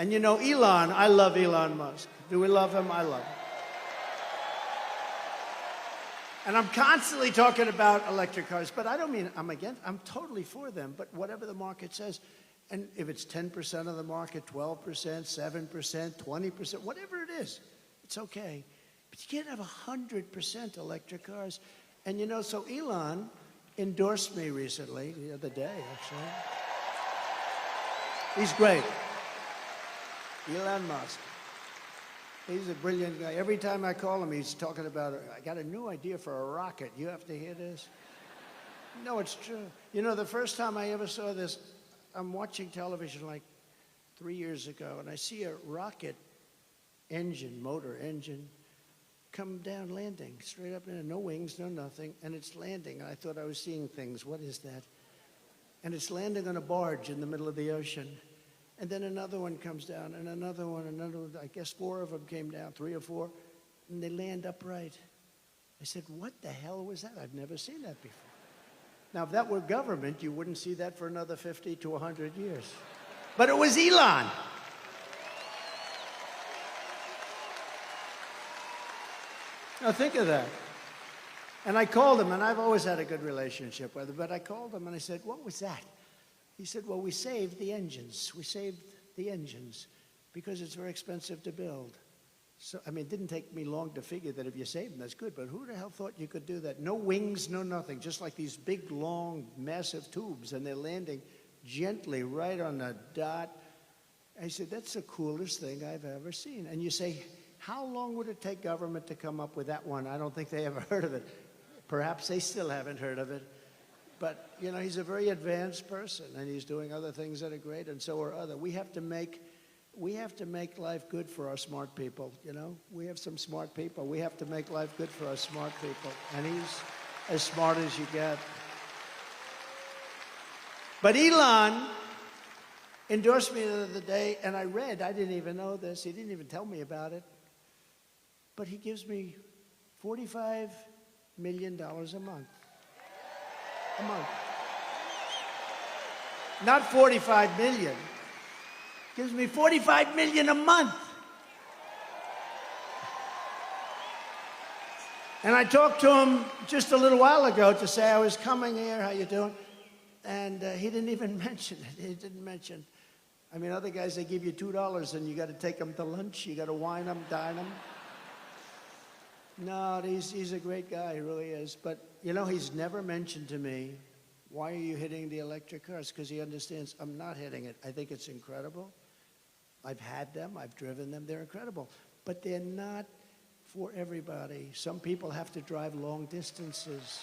And you know, Elon, I love Elon Musk. Do we love him? I love him. And I'm constantly talking about electric cars, but I don't mean I'm against, I'm totally for them, but whatever the market says, and if it's 10% of the market, 12%, 7%, 20%, whatever it is, it's okay. But you can't have 100% electric cars. And you know, so Elon endorsed me recently, the other day, actually. He's great. Elon Musk. He's a brilliant guy. Every time I call him, he's talking about, I got a new idea for a rocket. You have to hear this? No, it's true. You know, the first time I ever saw this, I'm watching television like 3 years ago, and I see a rocket engine, motor engine, come down landing, straight up in, no wings, no nothing, and it's landing. I thought I was seeing things. What is that? And it's landing on a barge in the middle of the ocean. And then another one comes down, and another one, I guess 4 of them came down, 3 or 4, and they land upright. I said, what the hell was that? I've never seen that before. Now, if that were government, you wouldn't see that for another 50 to 100 years. But it was Elon. Now, think of that. And I called him, and I've always had a good relationship with him, but I called him, and I said, what was that? He said, well, we saved the engines. We saved the engines because it's very expensive to build. So, I mean, it didn't take me long to figure that if you save them, that's good. But who the hell thought you could do that? No wings, no nothing, just like these big, long, massive tubes, and they're landing gently right on the dot. I said, that's the coolest thing I've ever seen. And you say, how long would it take government to come up with that one? I don't think they ever heard of it. Perhaps they still haven't heard of it. But, you know, he's a very advanced person, and he's doing other things that are great, and so are others. We have to make life good for our smart people, you know? We have some smart people. We have to make life good for our smart people, and he's as smart as you get. But Elon endorsed me the other day, and I didn't even know this. He didn't even tell me about it. But he gives me $45 million a month. A month. Not 45 million. Gives me 45 million a month. And I talked to him just a little while ago to say I was coming here, how you doing? And he didn't even mention it. He didn't mention. I mean, other guys, they give you $2 and you got to take them to lunch. You got to wine them, dine them. No, he's a great guy, he really is. But, you know, he's never mentioned to me, why are you hitting the electric cars? Because he understands I'm not hitting it. I think it's incredible. I've had them, I've driven them, they're incredible. But they're not for everybody. Some people have to drive long distances.